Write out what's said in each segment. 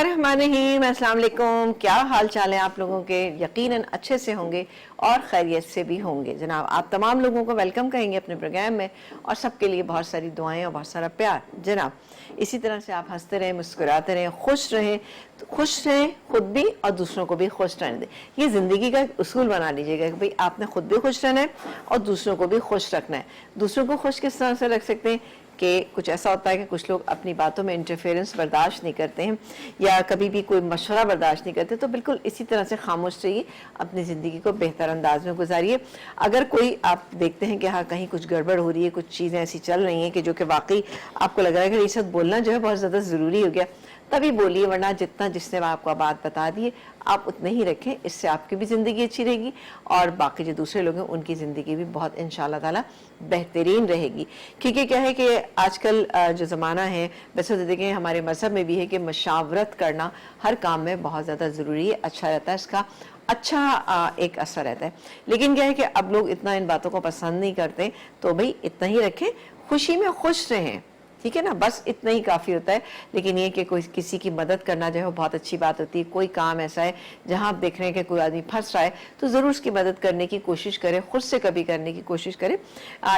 बिस्मिल्लाहिर्रहमानिर्रहीम, अस्सलाम वालेकुम। क्या हाल चाल है आप लोगों के? यकीनन अच्छे से होंगे और खैरियत से भी होंगे। जनाब, आप तमाम लोगों को वेलकम कहेंगे अपने प्रोग्राम में और सबके लिए बहुत सारी दुआएं और बहुत सारा प्यार। जनाब, इसी तरह से आप हंसते रहें, मुस्कुराते रहें, खुश रहें, तो खुश रहें खुद भी और दूसरों को भी खुश रहने दें। ये ज़िंदगी का एक उसूल बना लीजिएगा कि भाई आपने खुद भी खुश रहना है और दूसरों को भी खुश रखना है। दूसरों को खुश किस तरह से रख सकते हैं कि कुछ ऐसा होता है कि कुछ लोग अपनी बातों में इंटरफेरेंस बर्दाश्त नहीं करते हैं या कभी भी कोई मशवरा बर्दाश्त नहीं करते, तो बिल्कुल इसी तरह से खामोश रहिए, अपनी ज़िंदगी को बेहतर अंदाज में गुजारिए। अगर कोई आप देखते हैं कि हाँ कहीं कुछ गड़बड़ हो रही है, कुछ चीज़ें ऐसी चल रही हैं कि जो कि वाकई आपको लग रहा है कि ये सब बोलना जो है बहुत ज़्यादा ज़रूरी हो गया, तभी बोलिए, वरना जितना जिसने आपको बात बता दी आप उतने ही रखें। इससे आपकी भी ज़िंदगी अच्छी रहेगी और बाकी जो दूसरे लोग हैं उनकी ज़िंदगी भी बहुत इंशाअल्लाह ताला बेहतरीन रहेगी। क्योंकि क्या है कि आजकल जो ज़माना है, वैसे तो देखें हमारे मज़हब में भी है कि मशावरत करना हर काम में बहुत ज़्यादा ज़रूरी है, अच्छा रहता है, इसका अच्छा एक असर रहता है। लेकिन क्या है कि अब लोग इतना इन बातों को पसंद नहीं करते, तो भाई इतना ही रखें, खुशी में खुश रहें, ठीक है ना, बस इतना ही काफ़ी होता है। लेकिन ये कि कोई किसी की मदद करना जो है बहुत अच्छी बात होती है। कोई काम ऐसा है जहाँ आप देख रहे हैं कि कोई आदमी फंस रहा है, तो ज़रूर उसकी मदद करने की कोशिश करें, खुद से कभी करने की कोशिश करें,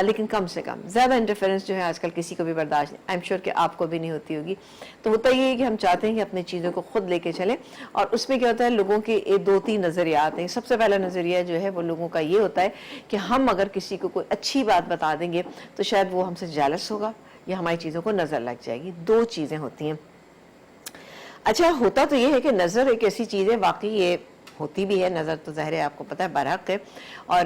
लेकिन कम से कम। ज़्यादा इंटरफेरेंस जो है आजकल किसी को भी बर्दाश्त नहीं, आई एम श्योर कि आपको भी नहीं होती होगी। तो होता ये है कि हम चाहते हैं कि अपनी चीज़ों को खुद लेके चलें, और उसमें क्या होता है, लोगों के दो तीन नज़रिया आते हैं। सबसे पहला नज़रिया जो है वो लोगों का ये होता है कि हम अगर किसी को कोई अच्छी बात बता देंगे तो शायद वो हमसे जेलस होगा या हमारी चीज़ों को नज़र लग जाएगी। दो चीज़ें होती हैं। अच्छा, होता तो ये है कि नज़र एक ऐसी चीज़ है, वाकई ये होती भी है, नज़र तो ज़ाहिर है आपको पता है बरहक है। और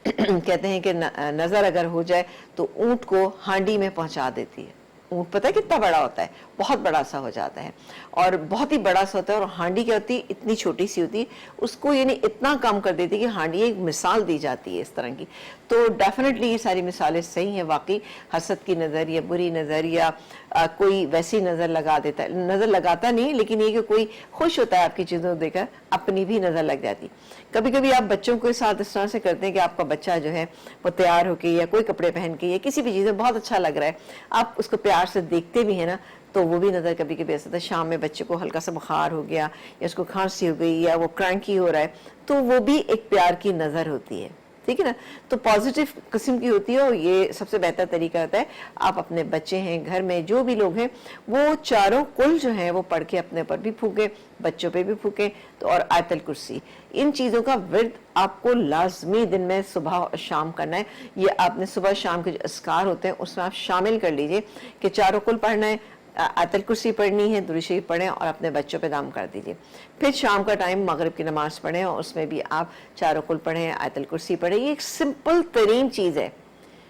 कहते हैं कि नज़र अगर हो जाए तो ऊँट को हांडी में पहुँचा देती है। ऊँट पता है कितना बड़ा होता है, बहुत बड़ा सा हो जाता है और बहुत ही बड़ा सा होता है। और हांडी क्या होती है, इतनी छोटी सी होती है, उसको यानी इतना कम कर देती है कि हांडी एक मिसाल दी जाती है इस तरह की। तो डेफिनेटली ये सारी मिसालें सही हैं। वाकई हसद की नज़र या बुरी नज़र या कोई वैसी नज़र लगा देता है, नज़र लगाता नहीं, लेकिन ये कि कोई खुश होता है आपकी चीज़ों को देखकर, अपनी भी नज़र लग जाती। कभी कभी आप बच्चों के साथ इस तरह से करते हैं कि आपका बच्चा जो है वो तैयार होकर या कोई कपड़े पहन के या किसी भी चीज़ में बहुत अच्छा लग रहा है, आप उसको प्यार से देखते भी हैं ना, तो वो भी नज़र कभी कभी ऐसा था, शाम में बच्चे को हल्का सा बुखार हो गया या उसको खांसी हो गई या वो क्रैंकी हो रहा है, तो वो भी एक प्यार की नज़र होती है, ठीक है ना। तो पॉजिटिव किस्म की होती है और ये सबसे बेहतर तरीका होता है। आप अपने बच्चे हैं, घर में जो भी लोग हैं, वो चारों कुल जो है वो पढ़ के अपने पर भी फूके, बच्चों पे भी फूके, तो और आयतल कुर्सी, इन चीज़ों का विर्द आपको लाजमी दिन में सुबह और शाम करना है। ये आपने सुबह शाम के जो अस्कार होते हैं उसमें आप शामिल कर लीजिए कि चारों कुल पढ़ना है, आयतल कुर्सी पढ़नी है, दुरूद शरीफ पढ़ें और अपने बच्चों पे दाम कर दीजिए। फिर शाम का टाइम मगरिब की नमाज़ पढ़ें और उसमें भी आप चारों कुल पढ़ें, आयतल कुर्सी पढ़ें। ये एक सिंपल तरीन चीज़ है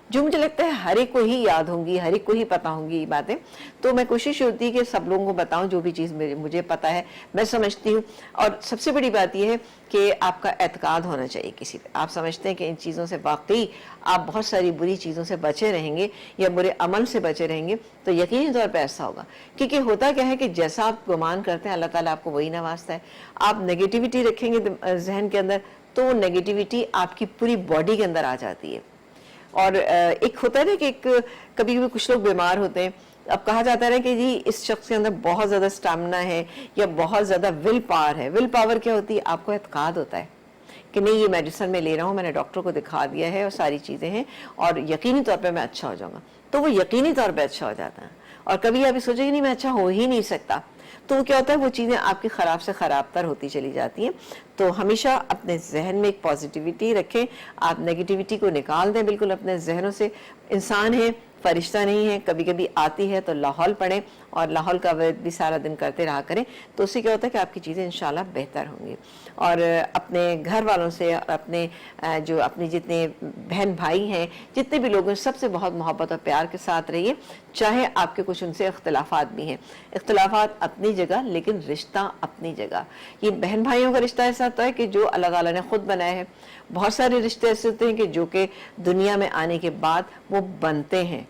जो मुझे लगता है हर एक को ही याद होंगी, हर एक को ही पता होंगी ये बातें। तो मैं कोशिश होती है कि सब लोगों को बताऊं जो भी चीज़ मुझे पता है, मैं समझती हूँ। और सबसे बड़ी बात यह है कि आपका एतकाद होना चाहिए किसी पे। आप समझते हैं कि इन चीज़ों से वाकई आप बहुत सारी बुरी चीज़ों से बचे रहेंगे या बुरे अमल से बचे रहेंगे, तो यकीनी तौर पर ऐसा होगा। क्योंकि होता क्या है कि जैसा आप गुमान करते हैं अल्लाह ताला आपको वही नवाजता है। आप नेगेटिविटी रखेंगे जहन के अंदर, तो वो नेगेटिविटी आपकी पूरी बॉडी के अंदर आ जाती है। और एक होता है ना कि एक कभी कभी कुछ लोग बीमार होते हैं, अब कहा जाता है ना कि जी इस शख्स के अंदर बहुत ज़्यादा स्टैमिना है या बहुत ज़्यादा विल पावर है। विल पावर क्या होती है? आपको एतकाद होता है कि नहीं ये मेडिसिन मैं ले रहा हूँ, मैंने डॉक्टर को दिखा दिया है और सारी चीज़ें हैं और यकीनी तौर पे मैं अच्छा हो जाऊँगा, तो वो यकीनी तौर पे अच्छा हो जाता है। और कभी आप सोचे कि नहीं मैं अच्छा हो ही नहीं सकता, तो क्या होता है, वो चीज़ें आपकी ख़राब से ख़राब तर होती चली जाती हैं। तो हमेशा अपने जहन में एक पॉजिटिविटी रखें, आप नेगेटिविटी को निकाल दें बिल्कुल अपने जहनों से। इंसान है, फरिश्ता नहीं है, कभी कभी आती है तो लाहौल पढ़ें और लाहौल का वर्द भी सारा दिन करते रहा करें, तो उससे क्या होता है कि आपकी चीज़ें इंशाल्लाह बेहतर होंगी। और अपने घर वालों से और अपने जो अपने जितने बहन भाई हैं, जितने भी लोग हैं, सबसे बहुत मोहब्बत और प्यार के साथ रहिए, चाहे आपके कुछ उनसे इख्तलाफात भी हैं। इख्तलाफात अपनी जगह, लेकिन रिश्ता अपनी जगह। ये बहन भाइयों का रिश्ता ऐसा होता है कि जो अल्लाह ताला ने खुद बनाया है। बहुत सारे रिश्ते ऐसे होते हैं कि जो कि दुनिया में आने के बाद वो बनते हैं,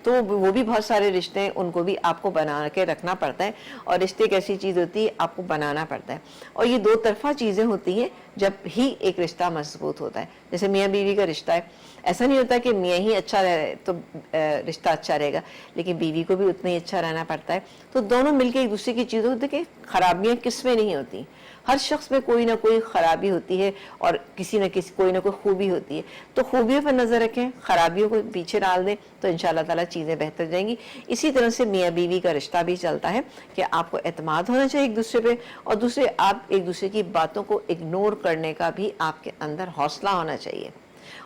तो वो भी बहुत सारे रिश्ते हैं, उनको भी आपको बना के रखना पड़ता है। और रिश्ते एक ऐसी चीज़ होती है, आपको बनाना पड़ता है। और ये दो तरफा चीज़ें होती हैं जब ही एक रिश्ता मजबूत होता है। जैसे मियाँ बीवी का रिश्ता है, ऐसा नहीं होता कि मियाँ ही अच्छा रहे तो रिश्ता अच्छा रहेगा, लेकिन बीवी को भी उतना ही अच्छा रहना पड़ता है। तो दोनों मिलकर एक दूसरे की चीज़ों देखिए, खराबियाँ किस में नहीं होती, हर शख्स में कोई ना कोई खराबी होती है और किसी न किसी कोई ना कोई खूबी होती है। तो खूबियों पर नज़र रखें, खराबियों को पीछे डाल दें, तो इंशाअल्लाह ताला चीज़ें बेहतर जाएंगी। इसी तरह से मियाँ बीवी का रिश्ता भी चलता है कि आपको एतमाद होना चाहिए एक दूसरे पे, और दूसरे आप एक दूसरे की बातों को इग्नोर करने का भी आपके अंदर हौसला होना चाहिए।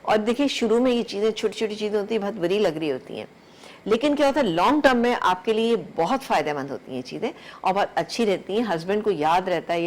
और देखिए, शुरू में ये चीज़ें छोटी छोटी चीज़ें होती हैं, बहुत बुरी लग रही होती हैं, लेकिन क्या होता है लॉन्ग टर्म में आपके लिए बहुत फ़ायदेमंद होती हैं चीज़ें और बहुत अच्छी रहती हैं। हस्बैंड को याद रहता है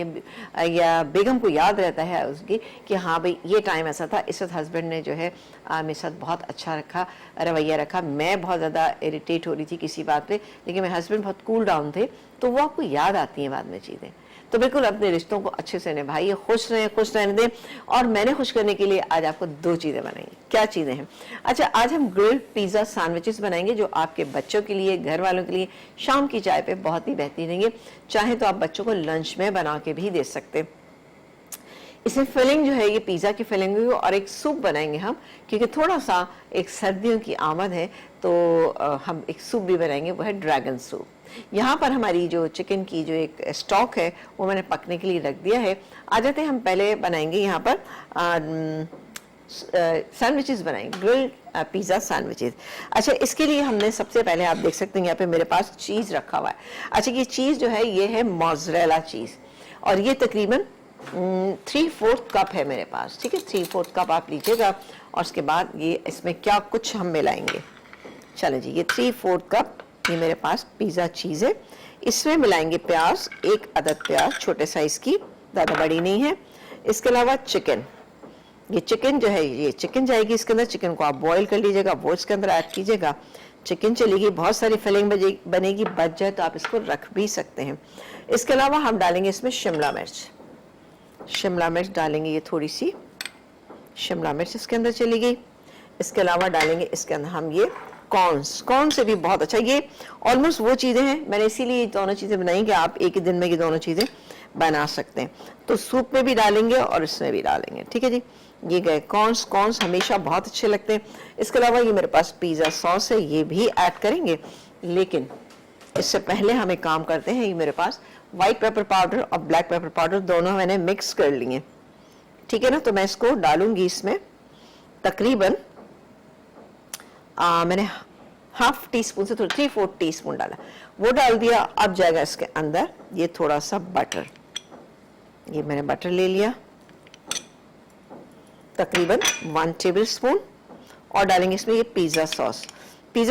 या बेगम को याद रहता है उसकी कि हाँ भाई ये टाइम ऐसा था, इस वक्त हस्बैंड ने जो है मेरे साथ बहुत अच्छा रखा, रवैया रखा। मैं बहुत ज़्यादा इरिटेट हो रही थी किसी बात पे, लेकिन मेरे हस्बैंड बहुत कूल डाउन थे। तो वो आपको याद आती हैं बाद में चीज़ें। तो बिल्कुल अपने रिश्तों को अच्छे से निभाइए, खुश रहें, खुश रहने दें। और मैंने खुश करने के लिए आज आपको दो चीज़ें बनाएंगी। क्या चीज़ें हैं? अच्छा, आज हम ग्रिल्ड पिज़्ज़ा सैंडविचेस बनाएंगे जो आपके बच्चों के लिए, घर वालों के लिए शाम की चाय पे बहुत ही बेहतरीन रहेंगे। चाहे तो आप बच्चों को लंच में बना के भी दे सकते हैं। इसमें फिलिंग जो है ये पिज़्ज़ा की फिलिंग हुई और एक सूप बनाएंगे हम, क्योंकि थोड़ा सा एक सर्दियों की आमद है, तो हम एक सूप भी बनाएंगे, वो है ड्रैगन सूप। यहाँ पर हमारी जो चिकन की जो एक स्टॉक है वो मैंने पकने के लिए रख दिया है। आ जाते हैं, हम पहले बनाएंगे यहाँ पर सैंडविचेस बनाएंगे, ग्रिल्ड पिज़्ज़ा सैंडविचेस। अच्छा, इसके लिए हमने सबसे पहले, आप देख सकते हैं यहाँ पे मेरे पास चीज़ रखा हुआ है। अच्छा, ये चीज़ जो है ये है मोज़रेला चीज़, और ये तकरीबन 3/4 कप है मेरे पास। ठीक है, 3/4 कप आप लीजिएगा। और उसके बाद ये इसमें क्या कुछ हम मिलाएंगे, चलो जी, ये 3/4 कप ये मेरे पास पिज़्ज़ा चीज़ है। इसमें मिलाएंगे प्याज, 1 अदद प्याज छोटे साइज़ की, ज़्यादा बड़ी नहीं है। इसके अलावा चिकन, ये चिकन जो है ये चिकन जाएगी इसके अंदर। चिकन को आप बॉईल कर लीजिएगा, वो इसके अंदर ऐड कीजिएगा। चिकन चलेगी, बहुत सारी फिलिंग बनेगी, बच जाए तो आप इसको रख भी सकते हैं। इसके अलावा हम डालेंगे इसमें शिमला मिर्च डालेंगे, ये थोड़ी सी शिमला मिर्च इसके अंदर चली गई। इसके अलावा डालेंगे इसके अंदर हम ये कॉर्न से भी बहुत अच्छा, ये ऑलमोस्ट वो चीज़ें हैं, मैंने इसीलिए दोनों चीज़ें बनाई कि आप एक ही दिन में ये दोनों चीज़ें बना सकते हैं। तो सूप में भी डालेंगे और इसमें भी डालेंगे। ठीक है जी, ये गए कॉर्न्स हमेशा बहुत अच्छे लगते हैं। इसके अलावा ये मेरे पास पिज़्ज़ा सॉस है, ये भी ऐड करेंगे। लेकिन इससे पहले हम एक काम करते हैं, ये मेरे पास वाइट पेपर पाउडर और ब्लैक पेपर पाउडर दोनों मैंने मिक्स कर लिए। ठीक है ना, तो मैं इसको डालूंगी इसमें तकरीबन मैंने हाफ टी स्पून से थोड़ा 3/4 टीस्पून डाला, वो डाल दिया। अब जाएगा इसके अंदर ये थोड़ा सा बटर, ये मैंने बटर ले लिया तकरीबन 1 टेबल स्पून, और डालेंगे इसमें ये पिज़्ज़ा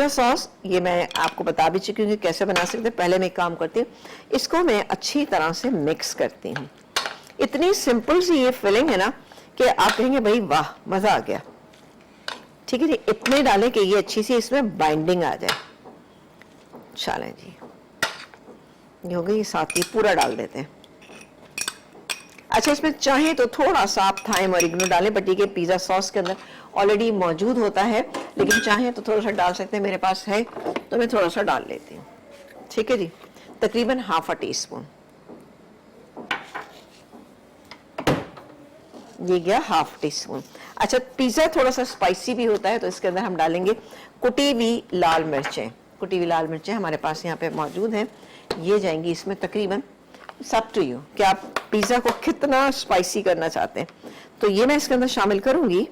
सॉस ये मैं आपको बता भी चुकी हूँ कि कैसे बना सकते हैं। पहले मैं एक काम करती हूँ, इसको मैं अच्छी तरह से मिक्स करती हूँ। इतनी सिंपल सी ये फिलिंग है ना कि आप कहेंगे भाई वाह, मज़ा आ गया। ठीक है जी, इतने डालें कि ये अच्छी सी इसमें बाइंडिंग आ जाए। चलें जी, ये हो गई, साथ ही पूरा डाल देते हैं। अच्छा, इसमें चाहे तो थोड़ा सा आप थाइम और ऑरिगेनो डालें, बट ये पिज़्ज़ा सॉस के अंदर ऑलरेडी मौजूद होता है, लेकिन चाहे तो थोड़ा सा डाल सकते हैं। मेरे पास है तो मैं थोड़ा सा डाल लेती हूँ। ठीक है जी, तकरीबन हाफ टी स्पून, ये गया हाफ टी स्पून। अच्छा, पिज़्ज़ा थोड़ा सा स्पाइसी भी होता है, तो इसके अंदर हम डालेंगे कुटी हुई लाल मिर्चें हमारे पास यहाँ पे मौजूद हैं। ये जाएंगी इसमें तकरीबन, सब टू यू कि आप पिज़्ज़ा को कितना स्पाइसी करना चाहते हैं। तो ये मैं इसके अंदर शामिल करूंगी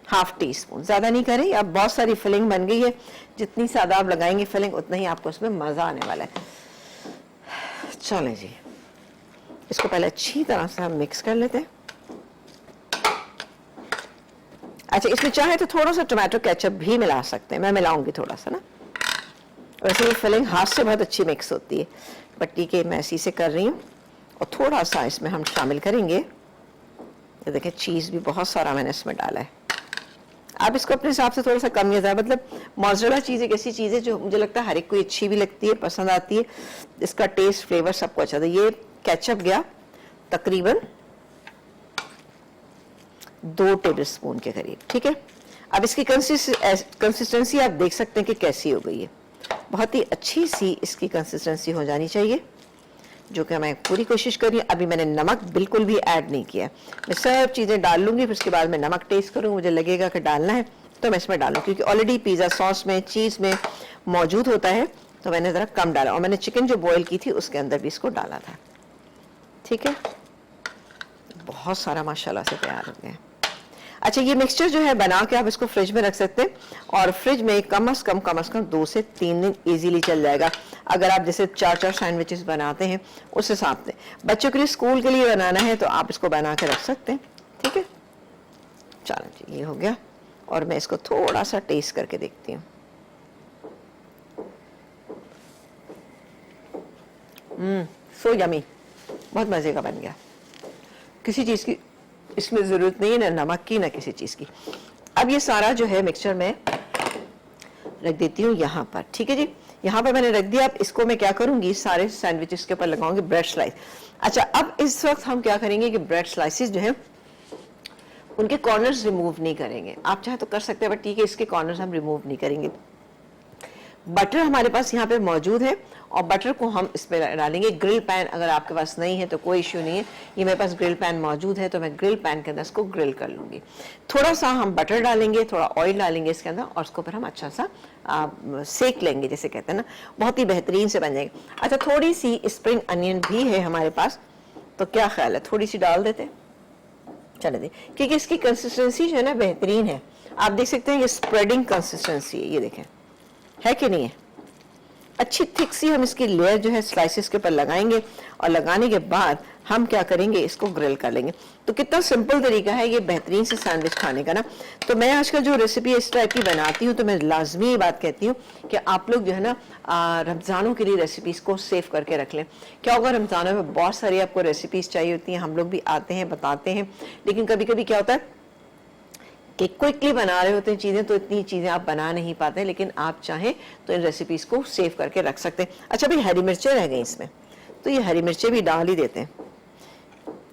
हाफ टी स्पून, ज़्यादा नहीं करें। अब बहुत सारी फिलिंग बन गई है, जितनी ज़्यादा आप लगाएंगे फिलिंग उतना ही आपको इसमें मज़ा आने वाला है। चलें जी, इसको पहले अच्छी तरह से हम मिक्स कर लेते हैं। अच्छा, इसमें चाहे तो थोड़ा सा टोमेटो केचप भी मिला सकते हैं, मैं मिलाऊंगी थोड़ा सा ना। वैसे ये फिलिंग हाथ से बहुत अच्छी मिक्स होती है, बट ठीक है, मैं इसी से कर रही हूँ। और थोड़ा सा इसमें हम शामिल करेंगे, ये देखें चीज़ भी बहुत सारा मैंने इसमें डाला है। आप इसको अपने हिसाब से थोड़ा सा कम या ज़्यादा, मतलब मोज़रेला चीज़ एक ऐसी चीज़ है जो मुझे लगता है हर एक को अच्छी भी लगती है, पसंद आती है, इसका टेस्ट फ्लेवर सबको अच्छा था। ये केचप गया तकरीबन 2 टेबल स्पून के करीब। ठीक है, अब इसकी कंसिस्टेंसी आप देख सकते हैं कि कैसी हो गई है, बहुत ही अच्छी सी इसकी कंसिस्टेंसी हो जानी चाहिए, जो कि मैं पूरी कोशिश कर रही हूँ। अभी मैंने नमक बिल्कुल भी ऐड नहीं किया, मैं सब चीज़ें डाल लूँगी, फिर उसके बाद मैं नमक टेस्ट करूँगी, मुझे लगेगा कि डालना है तो मैं इसमें डालूँ, क्योंकि ऑलरेडी पिज़्ज़ा सॉस में चीज़ में मौजूद होता है, तो मैंने ज़रा कम डाला। और मैंने चिकन जो बॉईल की थी उसके अंदर भी इसको डाला था। ठीक है, बहुत सारा माशाल्लाह से तैयार हो गया। अच्छा, ये मिक्सचर जो है बना के आप इसको फ्रिज में रख सकते हैं, और फ्रिज में कम से कम 2 से 3 दिन इजीली चल जाएगा। अगर आप जैसे 4-4 सैंडविचेस बनाते हैं उस हिसाब से, बच्चों के लिए स्कूल के लिए बनाना है तो आप इसको बना के रख सकते हैं। ठीक है, चलो जी, ये हो गया, और मैं इसको थोड़ा सा टेस्ट करके देखती हूँ। सो यमी, बहुत मज़े का बन गया। किसी चीज़ की इसमें ज़रूरत नहीं है, ना नमक की ना किसी चीज़ की। अब ये सारा जो है मिक्सचर में रख देती हूँ यहाँ पर। ठीक है जी, यहाँ पर मैंने रख दिया। अब इसको मैं क्या करूँगी, सारे सैंडविचेस के ऊपर लगाऊंगी ब्रेड स्लाइस। अच्छा, अब इस वक्त हम क्या करेंगे कि ब्रेड स्लाइसिस जो है उनके कॉर्नर्स रिमूव नहीं करेंगे। आप चाहे तो कर सकते हैं, बट ठीक है, इसके कॉर्नर्स हम रिमूव नहीं करेंगे। बटर हमारे पास यहाँ पे मौजूद है, और बटर को हम इस पर डालेंगे। ग्रिल पैन अगर आपके पास नहीं है तो कोई इश्यू नहीं है, ये मेरे पास ग्रिल पैन मौजूद है, तो मैं ग्रिल पैन के अंदर इसको ग्रिल कर लूँगी। थोड़ा सा हम बटर डालेंगे, थोड़ा ऑयल डालेंगे इसके अंदर, और उसको फिर हम अच्छा सा सेक लेंगे, जैसे कहते हैं ना, बहुत ही बेहतरीन से बन जाएगा। अच्छा, थोड़ी सी स्प्रिंग अनियन भी है हमारे पास, तो क्या ख्याल है, थोड़ी सी डाल देते हैं? चले दे, क्योंकि इसकी कंसिस्टेंसी जो है ना बेहतरीन है। आप देख सकते हैं ये स्प्रेडिंग कंसिस्टेंसी है, ये देखें, है कि नहीं है? अच्छी थिक सी हम इसकी लेयर जो है स्लाइसेस के ऊपर लगाएंगे, और लगाने के बाद हम क्या करेंगे, इसको ग्रिल कर लेंगे। तो कितना सिंपल तरीका है ये बेहतरीन से सैंडविच खाने का ना। तो मैं आजकल जो रेसिपी इस टाइप की बनाती हूँ, तो मैं लाजमी ये बात कहती हूँ कि आप लोग जो है ना रमज़ानों के लिए रेसिपीज़ को सेव करके रख लें। क्या होगा, रमज़ानों में बहुत सारी आपको रेसिपीज़ चाहिए होती हैं, हम लोग भी आते हैं बताते हैं, लेकिन कभी कभी क्या होता है कि क्विकली बना रहे होते हैं चीज़ें, तो इतनी चीज़ें आप बना नहीं पाते, लेकिन आप चाहें तो इन रेसिपीज़ को सेव करके रख सकते हैं। अच्छा भाई, हरी मिर्चें रह गई इसमें, तो ये हरी मिर्चें भी डाल ही देते हैं।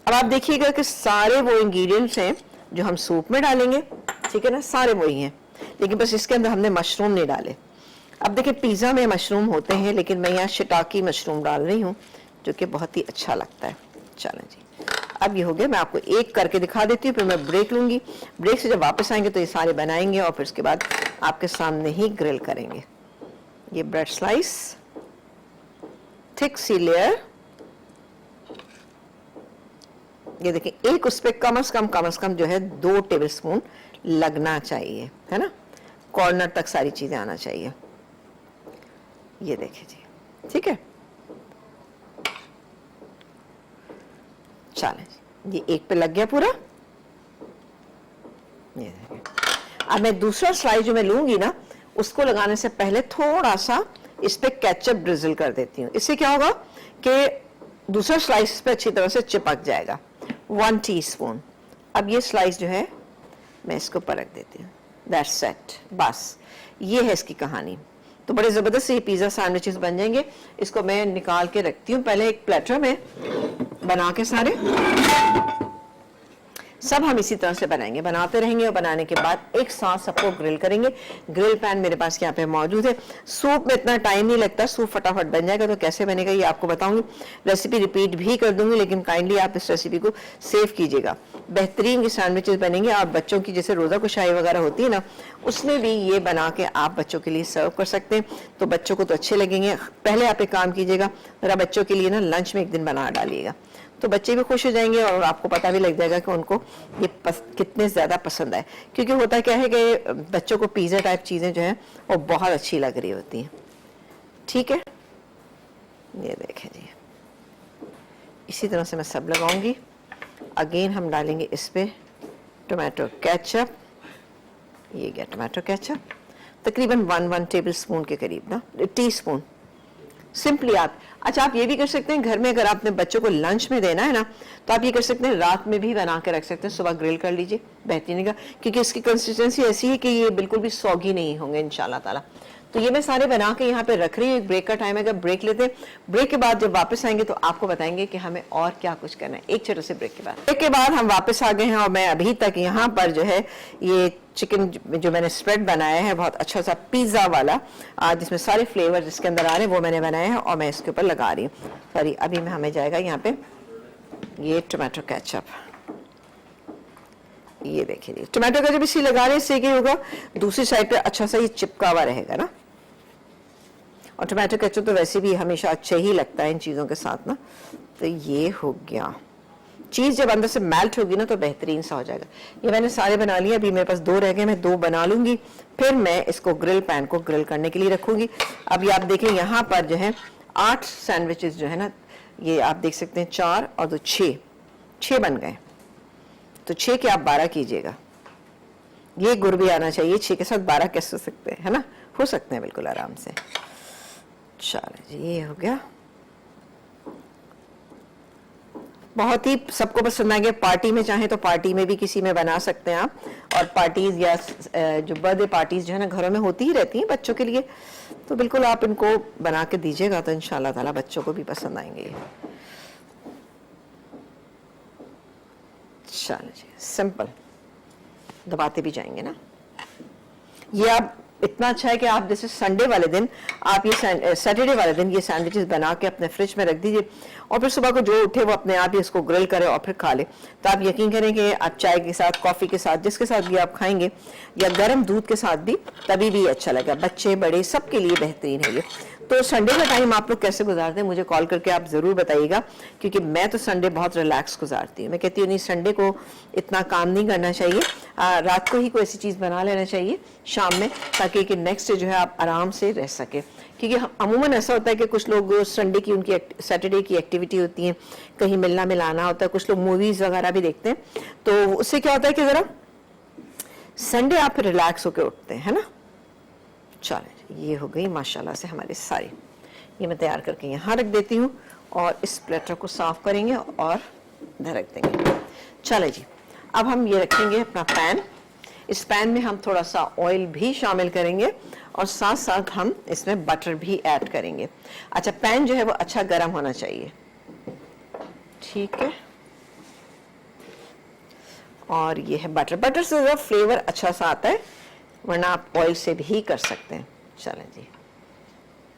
अब आप देखिएगा कि सारे वो इंग्रेडिएंट्स हैं जो हम सूप में डालेंगे, ठीक है ना, सारे वही हैं, लेकिन बस इसके अंदर हमने मशरूम नहीं डाले। अब देखिए, पिज़्ज़ा में मशरूम होते हैं, लेकिन मैं यहाँ शिटाकी मशरूम डाल रही हूँ, जो कि बहुत ही अच्छा लगता है। चलें जी, अब ये हो गया। मैं आपको एक करके दिखा देती हूँ, फिर मैं ब्रेक लूँगी। ब्रेक से जब वापस आएंगे तो ये सारे बनाएंगे, और फिर उसके बाद आपके सामने ही ग्रिल करेंगे। ये ब्रेड स्लाइस, थिक सी लेयर, ये देखिए, एक उस पर कम से कम जो है 2 टेबलस्पून लगना चाहिए, है ना, कॉर्नर तक सारी चीज़ें आना चाहिए। ये देखिए जी, ठीक है। चलें, ये एक पे लग गया पूरा। ये देखिए, अब मैं दूसरा स्लाइस जो मैं लूंगी ना, उसको लगाने से पहले थोड़ा सा इस पे केचप ड्रिजल कर देती हूँ। इससे क्या होगा कि दूसरा स्लाइस इस पे अच्छी तरह से चिपक जाएगा। 1 टीस्पून। अब ये स्लाइस जो है मैं इसको परख देती हूँ। दैट्स इट, बस ये है इसकी कहानी। तो बड़े ज़बरदस्त ये पिज़्ज़ा सैंडविचेस बन जाएंगे। इसको मैं निकाल के रखती हूँ पहले एक प्लेटर में, बना के सारे सब हम इसी तरह से बनाएंगे, बनाते रहेंगे, और बनाने के बाद एक साथ सबको ग्रिल करेंगे। ग्रिल पैन मेरे पास यहाँ पे मौजूद है। सूप में इतना टाइम नहीं लगता, सूप फटाफट बन जाएगा। तो कैसे बनेगा ये आपको बताऊंगी, रेसिपी रिपीट भी कर दूंगी, लेकिन काइंडली आप इस रेसिपी को सेव कीजिएगा। बेहतरीन ये सैंडविचेस बनेंगे। और बच्चों की जैसे रोज़ा कुशाई वगैरह होती है ना, उसमें भी ये बना के आप बच्चों के लिए सर्व कर सकते हैं, तो बच्चों को तो अच्छे लगेंगे। पहले आप एक काम कीजिएगा, ज़रा बच्चों के लिए ना लंच में एक दिन बना डालिएगा, तो बच्चे भी खुश हो जाएंगे, और आपको पता भी लग जाएगा कि उनको ये कितने ज़्यादा पसंद आए। क्योंकि होता क्या है कि बच्चों को पिज़्ज़ा टाइप चीज़ें जो हैं वो बहुत अच्छी लग रही होती हैं। ठीक है, ये देखें जी, इसी तरह से मैं सब लगाऊंगी। अगेन हम डालेंगे इस पे टोमेटो केचप। ये गया टोमेटो केचप, तकरीबन 1 टेबल स्पून के करीब ना, टीस्पून सिंपली आप। अच्छा, आप ये भी कर सकते हैं घर में, अगर आपने बच्चों को लंच में देना है ना, तो आप ये कर सकते हैं, रात में भी बना के रख सकते हैं, सुबह ग्रिल कर लीजिए, बेहतरीन का, क्योंकि इसकी कंसिस्टेंसी ऐसी है कि ये बिल्कुल भी सौगी नहीं होंगे इंशाल्लाह ताला। तो ये मैं सारे बना के यहाँ पे रख रही हूँ। एक ब्रेक का टाइम है, अगर ब्रेक लेते हैं, ब्रेक के बाद जब वापस आएंगे तो आपको बताएंगे कि हमें और क्या कुछ करना है। एक छोटे से ब्रेक के बाद, हम वापस आ गए हैं और मैं अभी तक यहाँ पर जो है ये चिकन जो मैंने स्प्रेड बनाया है बहुत अच्छा सा पिज़्ज़ा वाला, जिसमें सारे फ्लेवर जिसके अंदर आ रहे हैं वो मैंने बनाए हैं और मैं इसके ऊपर लगा रही हूँ। सॉरी, अभी में हमें जाएगा यहाँ पे ये टमाटो केचप। ये देखिए टमाटो केचप इसी लगा रहे हैं, इससे क्या होगा दूसरी साइड पे अच्छा सा ये चिपका हुआ रहेगा ना। और टमाटो केचप तो वैसे भी हमेशा अच्छा ही लगता है इन चीज़ों के साथ ना। तो ये हो गया, चीज़ जब अंदर से मेल्ट होगी ना तो बेहतरीन सा हो जाएगा। ये मैंने सारे बना लिए, अभी मेरे पास 2 रह गए, मैं 2 बना लूंगी, फिर मैं इसको ग्रिल पैन को ग्रिल करने के लिए रखूंगी। अभी आप देखें यहाँ पर जो है 8 सैंडविचेस जो है ना, ये आप देख सकते हैं 4 और 2 6 बन गए। तो 6 के आप 12 कीजिएगा, ये गुर भी आना चाहिए। 6 के साथ 12 कैसे हो सकते हैं, है ना, हो सकते हैं बिल्कुल आराम से। चलो जी, ये हो गया, बहुत ही सबको पसंद आ गया। पार्टी में चाहे तो पार्टी में भी किसी में बना सकते हैं आप, और पार्टीज या जो बर्थडे पार्टीज जो है ना घरों में होती ही रहती हैं बच्चों के लिए, तो बिल्कुल आप इनको बना के दीजिएगा तो इंशाल्लाह ताला बच्चों को भी पसंद आएंगे। चलो जी, सिंपल, दबाते भी जाएंगे ना। ये आप इतना अच्छा है कि आप जैसे संडे वाले दिन आप ये सैटरडे वाले दिन ये सैंडविचेस बना के अपने फ्रिज में रख दीजिए और फिर सुबह को जो उठे वो अपने आप ही इसको ग्रिल करे और फिर खा ले। तो आप यकीन करें कि आप चाय के साथ, कॉफ़ी के साथ, जिसके साथ भी आप खाएंगे या गर्म दूध के साथ भी, तभी भी अच्छा लगेगा। बच्चे बड़े सबके लिए बेहतरीन है ये। तो संडे का टाइम आप लोग कैसे गुजारते हैं मुझे कॉल करके आप ज़रूर बताइएगा, क्योंकि मैं तो संडे बहुत रिलैक्स गुजारती हूँ। मैं कहती हूँ नहीं, संडे को इतना काम नहीं करना चाहिए, रात को ही कोई ऐसी चीज़ बना लेना चाहिए शाम में, ताकि कि नेक्स्ट डे जो है आप आराम से रह सके। क्योंकि अमूमन ऐसा होता है कि कुछ लोग संडे की, उनकी सैटरडे की एक्टिविटी होती है, कहीं मिलना मिलाना होता है, कुछ लोग मूवीज़ वगैरह भी देखते हैं, तो उससे क्या होता है कि ज़रा संडे आप रिलैक्स होकर उठते हैं, है ना। चलें, ये हो गई माशाल्लाह से हमारी सारी। ये मैं तैयार करके यहाँ रख देती हूँ और इस प्लेटर को साफ करेंगे और इधर रख देंगे। चले जी, अब हम ये रखेंगे अपना पैन। इस पैन में हम थोड़ा सा ऑयल भी शामिल करेंगे और साथ साथ हम इसमें बटर भी ऐड करेंगे। अच्छा, पैन जो है वो अच्छा गर्म होना चाहिए, ठीक है। और ये है बटर, बटर से ज़रा फ्लेवर अच्छा सा आता है, वरना आप ऑयल से भी कर सकते हैं। चलें जी,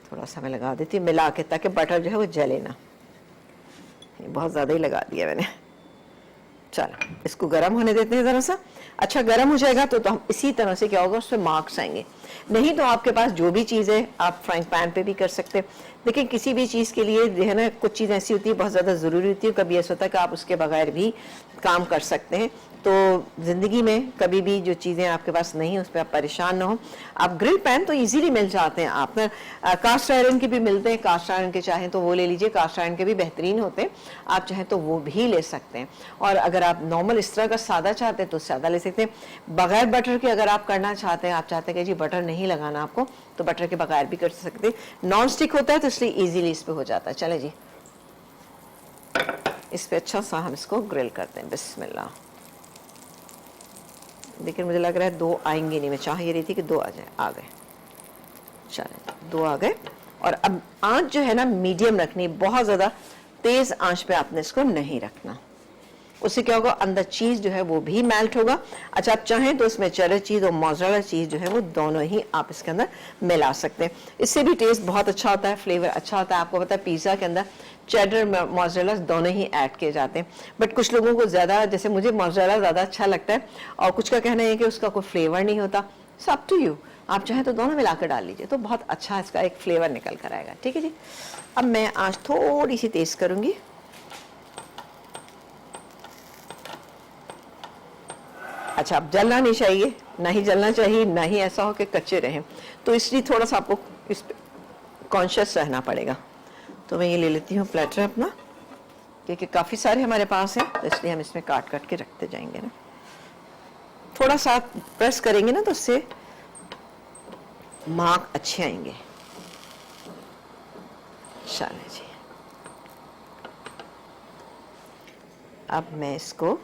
थोड़ा सा मैं लगा देती हूँ मिला के, ताकि बटर जो है वो जले ना। बहुत ज़्यादा ही लगा दिया मैंने। चलो, इसको गर्म होने देते हैं ज़रा सा। अच्छा गर्म हो जाएगा तो हम इसी तरह से क्या होगा, उस पर मार्क्स आएंगे। नहीं तो आपके पास जो भी चीज़ है आप फ्राइंग पैन पे भी कर सकते हैं। देखिए, किसी भी चीज़ के लिए जो है ना, कुछ चीज़ ऐसी होती है बहुत ज़्यादा ज़रूरी होती है, कभी ऐसा होता है कि आप उसके बगैर भी काम कर सकते हैं। तो ज़िंदगी में कभी भी जो चीज़ें आपके पास नहीं, उस पर आप परेशान ना हो। आप ग्रिल पैन तो इजीली मिल जाते हैं, आप ना कास्ट आयरन के भी मिलते हैं, कास्ट आयरन के चाहें तो वो ले लीजिए, कास्ट आयरन के भी बेहतरीन होते हैं, आप चाहें तो वो भी ले सकते हैं। और अगर आप नॉर्मल इस तरह का सादा चाहते हैं तो सादा ले सकते हैं। बगैर बटर के अगर आप करना चाहते हैं, आप चाहते हैं कि जी बटर नहीं लगाना आपको, तो बटर के बगैर भी कर सकते हैं। नॉन स्टिक होता है तो इसलिए ईजीली इस पर हो जाता है। चले जी, इस पर अच्छा सा हम इसको ग्रिल करते हैं। बिस्मिल्लाह। लेकिन मुझे लग रहा है 2 आएंगे नहीं, मैं चाह ये रही थी कि 2 आ जाए, आ गए। चलें, 2 आ गए। और अब आंच जो है ना मीडियम रखनी, बहुत ज़्यादा तेज़ आंच पे आपने इसको नहीं रखना। उससे क्या होगा, अंदर चीज़ जो है वो भी मेल्ट होगा। अच्छा, आप चाहें तो इसमें चेडर चीज़ और मोज़रेला चीज़ जो है वो दोनों ही आप इसके अंदर मिला सकते हैं। इससे भी टेस्ट बहुत अच्छा होता है, फ्लेवर अच्छा होता है। आपको पता है पिज़्ज़ा के अंदर चेडर मोज़रेला दोनों ही ऐड किए जाते हैं, बट कुछ लोगों को ज़्यादा, जैसे मुझे मोज़रेला ज़्यादा अच्छा लगता है और कुछ का कहना है कि उसका कोई फ्लेवर नहीं होता। सो अप टू यू, आप चाहें तो दोनों मिलाकर डाल लीजिए तो बहुत अच्छा इसका एक फ्लेवर निकल कर आएगा। ठीक है जी। अब मैं आँच थोड़ी सी तेज़ करूँगी। अच्छा, अब जलना नहीं चाहिए, ना ही जलना चाहिए, ना ही ऐसा हो कि कच्चे रहें, तो इसलिए थोड़ा सा आपको इस पे कॉन्शियस रहना पड़ेगा। तो मैं ये ले लेती हूँ प्लेटर अपना, क्योंकि काफ़ी सारे हमारे पास हैं, तो इसलिए हम इसमें काट काट के रखते जाएंगे ना। थोड़ा सा प्रेस करेंगे ना तो उससे मार्क अच्छे आएंगे। चलिए जी, अब मैं इसको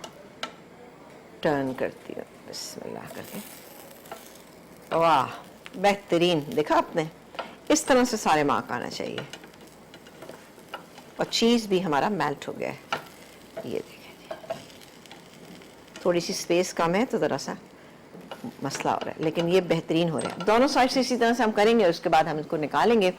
टर्न करती हूँ बिस्मिल्लाह करके। वाह, बेहतरीन, देखा आपने, इस तरह से सारे मार्क आना चाहिए। और चीज़ भी हमारा मेल्ट हो गया है, ये देखें। थोड़ी सी स्पेस कम है तो ज़रा सा मसला हो रहा है, लेकिन ये बेहतरीन हो रहा है। दोनों साइड से इसी तरह से हम करेंगे, उसके बाद हम इसको निकालेंगे,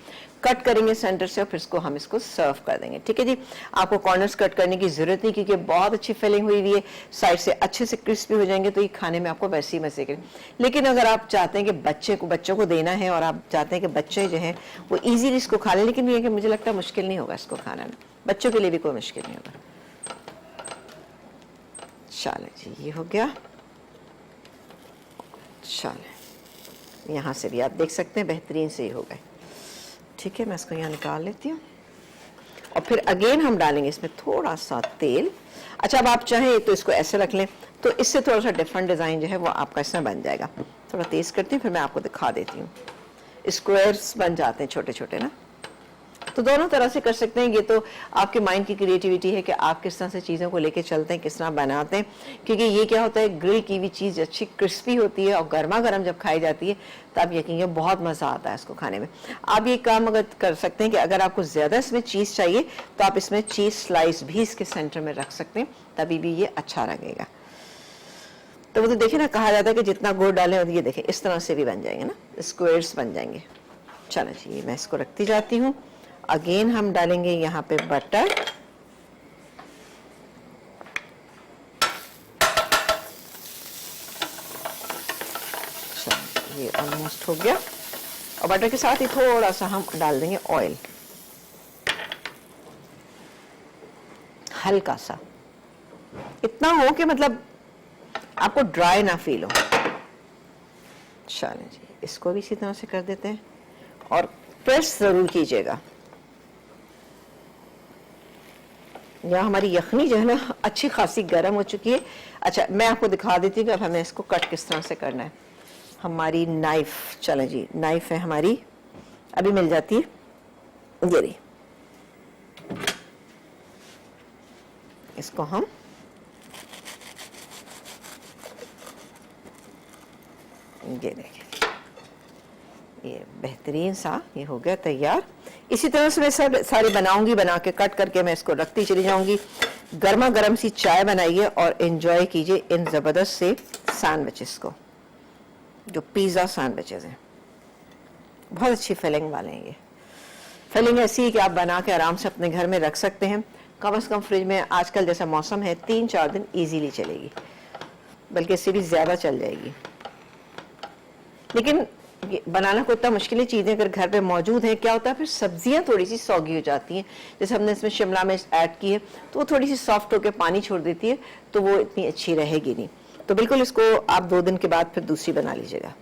कट करेंगे सेंटर से, और फिर इसको हम इसको सर्व कर देंगे। ठीक है जी, आपको कॉर्नर्स कट करने की ज़रूरत नहीं, क्योंकि बहुत अच्छी फिलिंग हुई हुई है, साइड से अच्छे से क्रिस्पी हो जाएंगे, तो ये खाने में आपको वैसे ही मजे के। लेकिन अगर आप चाहते हैं कि बच्चों को देना है, और आप चाहते हैं कि बच्चे जो हैं वो ईजीली इसको खा लें, लेकिन ये कि मुझे लगता है मुश्किल नहीं होगा इसको खाना में, बच्चों के लिए भी कोई मुश्किल नहीं होगा। चलें जी, ये हो गया। चलें, यहाँ से भी आप देख सकते हैं बेहतरीन से ही हो गए। ठीक है, मैं इसको यहाँ निकाल लेती हूँ, और फिर अगेन हम डालेंगे इसमें थोड़ा सा तेल। अच्छा, अब आप चाहें तो इसको ऐसे रख लें, तो इससे थोड़ा सा डिफरेंट डिज़ाइन जो है वो आपका इसमें बन जाएगा। थोड़ा तेज़ करती हूँ, फिर मैं आपको दिखा देती हूँ। स्क्वायर्स बन जाते हैं छोटे छोटे ना, तो दोनों तरह से कर सकते हैं। ये तो आपके माइंड की क्रिएटिविटी है कि आप किस तरह से चीज़ों को लेके चलते हैं, किस तरह बनाते हैं, क्योंकि ये क्या होता है, ग्रिल की हुई चीज़ अच्छी क्रिस्पी होती है, और गर्मा गर्म जब खाई जाती है तब यकीन बहुत मज़ा आता है इसको खाने में। आप ये काम अगर कर सकते हैं कि अगर आपको ज़्यादा इसमें चीज़ चाहिए तो आप इसमें चीज़ स्लाइस भी इसके सेंटर में रख सकते हैं, तभी भी ये अच्छा लगेगा। तो वो तो देखिए ना, कहा जाता है कि जितना गुड़ डालें, और ये देखें इस तरह से भी बन जाएंगे ना, स्क्वायर्स बन जाएंगे। चलो जी, मैं इसको रखती जाती हूँ। अगेन हम डालेंगे यहाँ पे बटर, ये ऑलमोस्ट हो गया, और बटर के साथ ही थोड़ा सा हम डाल देंगे ऑयल, हल्का सा, इतना हो कि मतलब आपको ड्राई ना फील हो। चलें जी, इसको भी इसी तरह से कर देते हैं, और प्रेस जरूर कीजिएगा। यहाँ हमारी यखनी जो है ना अच्छी खासी गर्म हो चुकी है। अच्छा, मैं आपको दिखा देती हूँ कि अब हमें इसको कट किस तरह से करना है। हमारी नाइफ, चलें जी, नाइफ है हमारी, अभी मिल जाती है, ये रही। इसको हम ये देखें, ये बेहतरीन सा ये हो गया तैयार। इसी तरह से मैं सब सारे बनाऊंगी, बना के कट करके मैं इसको रखती चली जाऊंगी। गर्मा गर्म सी चाय बनाइए और एंजॉय कीजिए इन ज़बरदस्त से सैंडविचेस को, जो पिज़्ज़ा सैंडविचेस हैं। बहुत अच्छी फिलिंग वाले हैं ये। फिलिंग ऐसी है कि आप बना के आराम से अपने घर में रख सकते हैं, कम से कम फ्रिज में आजकल जैसा मौसम है 3-4 दिन ईजीली चलेगी, बल्कि इससे भी ज़्यादा चल जाएगी। लेकिन बनाना कोई इतना मुश्किल चीज़ें अगर घर पे मौजूद है, क्या होता है फिर सब्जियां थोड़ी सी सौगी हो जाती हैं। जैसे हमने इसमें शिमला मिर्च ऐड की है तो वो थोड़ी सी सॉफ्ट होकर पानी छोड़ देती है, तो वो इतनी अच्छी रहेगी नहीं। तो बिल्कुल इसको आप 2 दिन के बाद फिर दूसरी बना लीजिएगा।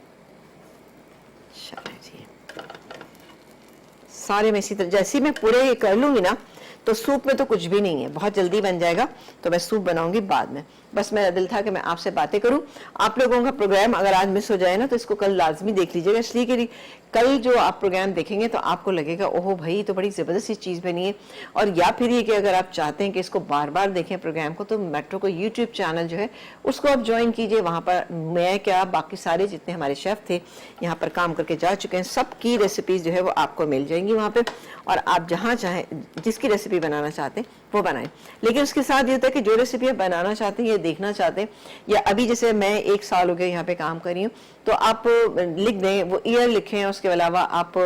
सारे में इसी तरह जैसे मैं पूरे कर लूँगी ना, तो सूप में तो कुछ भी नहीं है, बहुत जल्दी बन जाएगा। तो मैं सूप बनाऊंगी बाद में। बस मेरा दिल था कि मैं आपसे बातें करूं। आप लोगों का प्रोग्राम अगर आज मिस हो जाए ना, तो इसको कल लाजमी देख लीजिएगा, इसलिए कि कल जो आप प्रोग्राम देखेंगे तो आपको लगेगा ओहो भाई तो बड़ी ज़बरदस्त सी चीज़ बनी है। और या फिर ये कि अगर आप चाहते हैं कि इसको बार बार देखें प्रोग्राम को, तो मेट्रो को यूट्यूब चैनल जो है उसको आप ज्वाइन कीजिए। वहाँ पर मैं क्या बाकी सारे जितने हमारे शेफ़ थे यहाँ पर काम करके जा चुके हैं, सबकी रेसिपीज़ जो है वो आपको मिल जाएंगी वहाँ पर, और आप जहाँ चाहें जिसकी रेसिपी बनाना चाहते हैं वो बनाएं। लेकिन उसके साथ ये होता है कि जो रेसिपी आप बनाना चाहते हैं या देखना चाहते हैं, या अभी जैसे मैं 1 साल हो गया यहाँ पे काम कर रही हूँ, तो आप लिख दें, वो ईयर लिखें, उसके अलावा आप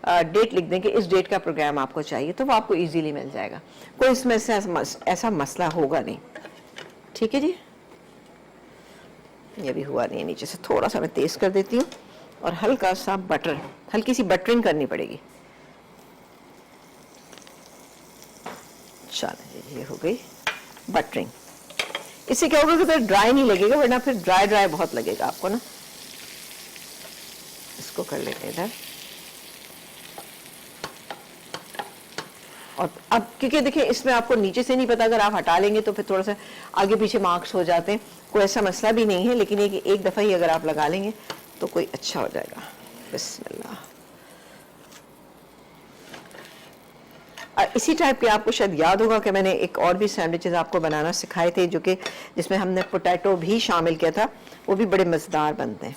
डेट लिख दें कि इस डेट का प्रोग्राम आपको चाहिए, तो वो आपको इजीली मिल जाएगा। कोई इसमें ऐसा मसला होगा नहीं। ठीक है जी, ये भी हुआ नहीं है। नीचे से थोड़ा सा मैं तेज़ कर देती हूँ, और हल्का सा बटर, हल्की सी बटरिंग करनी पड़ेगी। चलो ये हो गई बटरिंग। इससे क्या होगा कि फिर ड्राई नहीं लगेगा, वरना फिर ड्राई ड्राई बहुत लगेगा आपको ना। इसको कर लेते हैं इधर, और अब क्योंकि देखिए इसमें आपको नीचे से नहीं पता, अगर आप हटा लेंगे तो फिर थोड़ा सा आगे पीछे मार्क्स हो जाते हैं। कोई ऐसा मसला भी नहीं है, लेकिन एक दफ़ा ही अगर आप लगा लेंगे तो कोई अच्छा हो जाएगा। बिस्मिल्लाह। इसी टाइप के आपको शायद याद होगा कि मैंने एक और भी सैंडविचेस आपको बनाना सिखाए थे, जो कि जिसमें हमने पोटैटो भी शामिल किया था, वो भी बड़े मज़ेदार बनते हैं।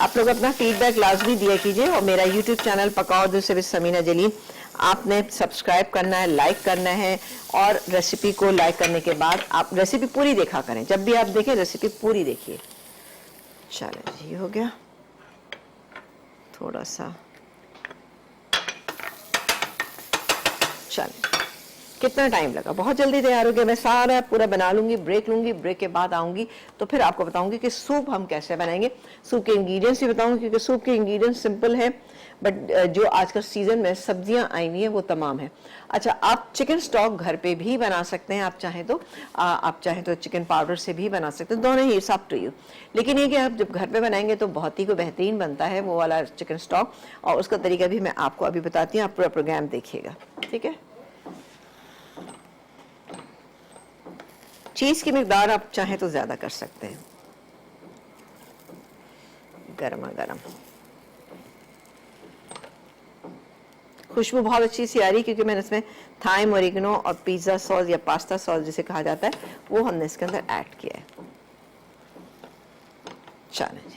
आप लोग अपना फीडबैक लाजमी दिया कीजिए और मेरा यूट्यूब चैनल पकाओ दूसरे विद समीना जलील आपने सब्सक्राइब करना है, लाइक करना है और रेसिपी को लाइक करने के बाद आप रेसिपी पूरी देखा करें। जब भी आप देखें रेसिपी पूरी देखिए। चलो जी हो गया, थोड़ा सा चलो कितना टाइम लगा, बहुत जल्दी तैयार हो गया। मैं सारा पूरा बना लूंगी, ब्रेक लूंगी, ब्रेक के बाद आऊंगी तो फिर आपको बताऊंगी कि सूप हम कैसे बनाएंगे। सूप के इंग्रेडिएंट्स भी बताऊंगी क्योंकि सूप के इंग्रेडिएंट्स सिंपल है बट जो आजकल सीजन में सब्जियां आई हुई हैं वो तमाम है। अच्छा, आप चिकन स्टॉक घर पे भी बना सकते हैं, आप चाहें तो चिकन पाउडर से भी बना सकते हैं, दोनों ही सब टू यू। लेकिन ये कि आप जब घर पे बनाएंगे तो बहुत ही को बेहतरीन बनता है वो वाला चिकन स्टॉक, और उसका तरीका भी मैं आपको अभी बताती हूँ। आप पूरा प्रोग्राम देखिएगा, ठीक है। चीज की मिकदार आप चाहें तो ज्यादा कर सकते हैं। गर्मा गर्म खुशबू बहुत अच्छी सी आ रही क्योंकि मैंने इसमें थाइम, ओरिगेनो और पिज्जा सॉस या पास्ता सॉस जिसे कहा जाता है वो हमने इसके अंदर ऐड किया है। चलो जी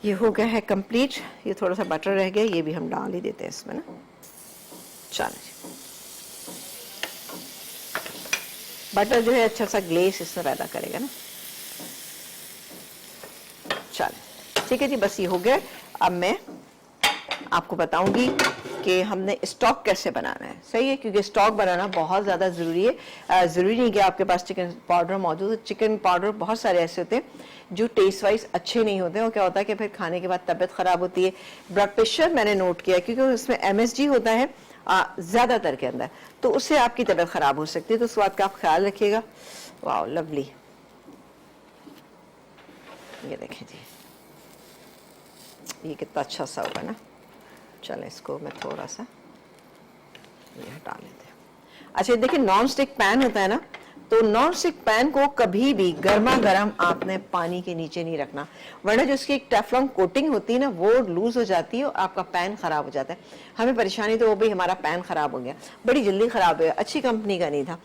ये हो गया है कंप्लीट। ये थोड़ा सा बटर रह गया, ये भी हम डाल ही देते हैं इसमें ना। चलो जी बटर जो है अच्छा सा ग्लेस इसमें पैदा करेगा ना। चलो ठीक है जी, बस ये हो गया। अब मैं आपको बताऊंगी कि हमने स्टॉक कैसे बनाना है। सही है, क्योंकि स्टॉक बनाना बहुत ज़्यादा ज़रूरी है। ज़रूरी नहीं कि आपके पास चिकन पाउडर मौजूद है। चिकन पाउडर बहुत सारे ऐसे होते हैं जो टेस्ट वाइज अच्छे नहीं होते हैं, और क्या होता है कि फिर खाने के बाद तबीयत ख़राब होती है। ब्लड प्रेशर मैंने नोट किया क्योंकि उसमें MSG होता है ज़्यादातर के अंदर, तो उससे आपकी तबीयत ख़राब हो सकती है, तो उस बात का आप ख्याल रखिएगा। वाह लवली, ये देखें जी ये कितना अच्छा सा होगा ना। चलो इसको मैं थोड़ा सा ये हटा लेते हैं। अच्छा देखिए, नॉन स्टिक पैन होता है ना, तो नॉन स्टिक पैन को कभी भी गर्मा गर्म आपने पानी के नीचे नहीं रखना, वरना जो उसकी एक टेफ्लॉन कोटिंग होती है ना वो लूज हो जाती है और आपका पैन खराब हो जाता है। हमें परेशानी तो वो भाई हमारा पैन खराब हो गया, बड़ी जल्दी खराब हो गया, अच्छी कंपनी का नहीं था,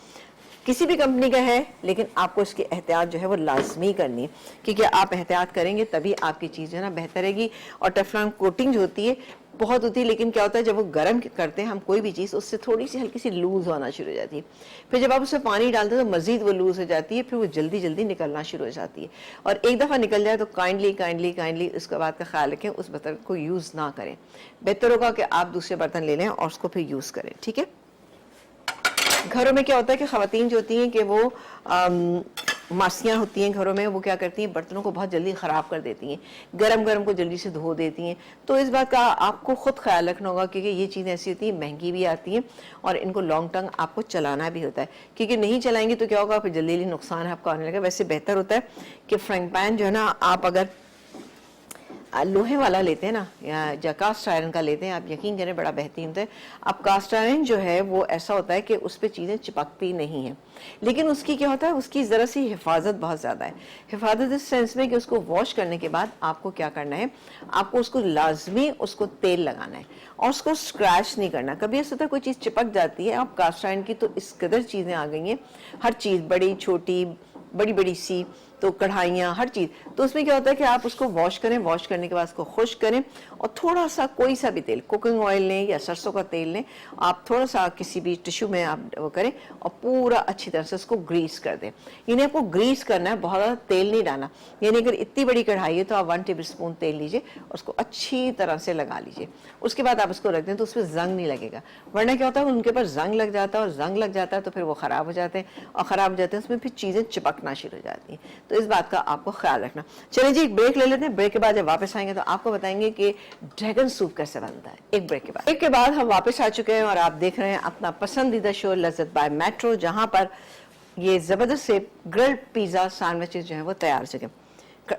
किसी भी कंपनी का है, लेकिन आपको इसकी एहतियात जो है वो लाजमी करनी है, क्योंकि आप एहतियात करेंगे तभी आपकी चीज़ जो है ना बेहतर रहेगी। और टेफ्लॉन कोटिंग जो होती है बहुत होती है, लेकिन क्या होता है जब वो गर्म करते हैं हम कोई भी चीज़, उससे थोड़ी सी हल्की सी लूज होना शुरू हो जाती है। फिर जब आप उसमें पानी डालते हैं तो मज़ीद वो लूज हो जाती है, फिर वो जल्दी जल्दी निकलना शुरू हो जाती है। और एक दफ़ा निकल जाए तो काइंडली उसके बाद का ख्याल रखें, उस बर्तन को यूज़ ना करें। बेहतर होगा कि आप दूसरे बर्तन ले लें और उसको फिर यूज़ करें, ठीक है। घरों में क्या होता है कि ख़वातीन जो होती हैं कि वो मासियाँ होती हैं घरों में, वो क्या करती हैं बर्तनों को बहुत जल्दी ख़राब कर देती हैं, गरम गरम को जल्दी से धो देती हैं। तो इस बात का आपको ख़ुद ख्याल रखना होगा, क्योंकि ये चीज़ें ऐसी होती हैं महंगी भी आती हैं और इनको लॉन्ग टर्म आपको चलाना भी होता है, क्योंकि नहीं चलाएंगे तो क्या होगा फिर जल्दी जल्दी नुकसान आपको आने लगा। वैसे बेहतर होता है कि फ्राइंग पैन जो है ना, आप अगर लोहे वाला लेते हैं ना या कास्ट आयरन का लेते हैं, आप यकीन करें बड़ा बेहतरीन होता है। अब कास्ट आयरन जो है वो ऐसा होता है कि उस पर चीज़ें चिपकती नहीं हैं, लेकिन उसकी क्या होता है, उसकी ज़रा सी हिफाजत बहुत ज़्यादा है। हिफाजत इस सेंस में कि उसको वॉश करने के बाद आपको क्या करना है, आपको उसको लाजमी उसको तेल लगाना है और उसको स्क्रैच नहीं करना। कभी ऐसा होता है कोई चीज़ चिपक जाती है, अब कास्ट आयरन की तो इस कदर चीज़ें आ गई हैं, हर चीज़ बड़ी छोटी बड़ी बड़ी सी, तो कढ़ाइयाँ हर चीज़, तो उसमें क्या होता है कि आप उसको वॉश करें, वॉश करने के बाद उसको खुश्क करें और थोड़ा सा कोई सा भी तेल, कुकिंग ऑयल लें या सरसों का तेल लें, आप थोड़ा सा किसी भी टिश्यू में आप वो करें और पूरा अच्छी तरह से उसको ग्रीस कर दें। यानी आपको ग्रीस करना है, बहुत ज़्यादा तेल नहीं डालना। यानी अगर इतनी बड़ी कढ़ाई है तो आप 1 टेबल स्पून तेल लीजिए और उसको अच्छी तरह से लगा लीजिए। उसके बाद आप उसको रख दें तो उसमें जंग नहीं लगेगा, वरना क्या होता है उनके ऊपर जंग लग जाता है और जंग लग जाता है तो फिर वो ख़राब हो जाते हैं और ख़राब हो जाते हैं उसमें फिर चीज़ें चिपकना शुरू हो जाती हैं। तो इस बात का आपको ख्याल रखना। चलिए जी एक ब्रेक ले लेते हैं, ब्रेक के बाद जब वापस आएंगे तो आपको बताएंगे कि ड्रैगन सूप कैसे बनता है। एक ब्रेक के बाद हम वापस आ चुके हैं और आप देख रहे हैं अपना पसंदीदा शो लज़्ज़त बाय मेट्रो, जहां पर ये जबरदस्त से ग्रिल्ड पिज्जा सैंडविचेस जो है वो तैयार हो चुके हैं।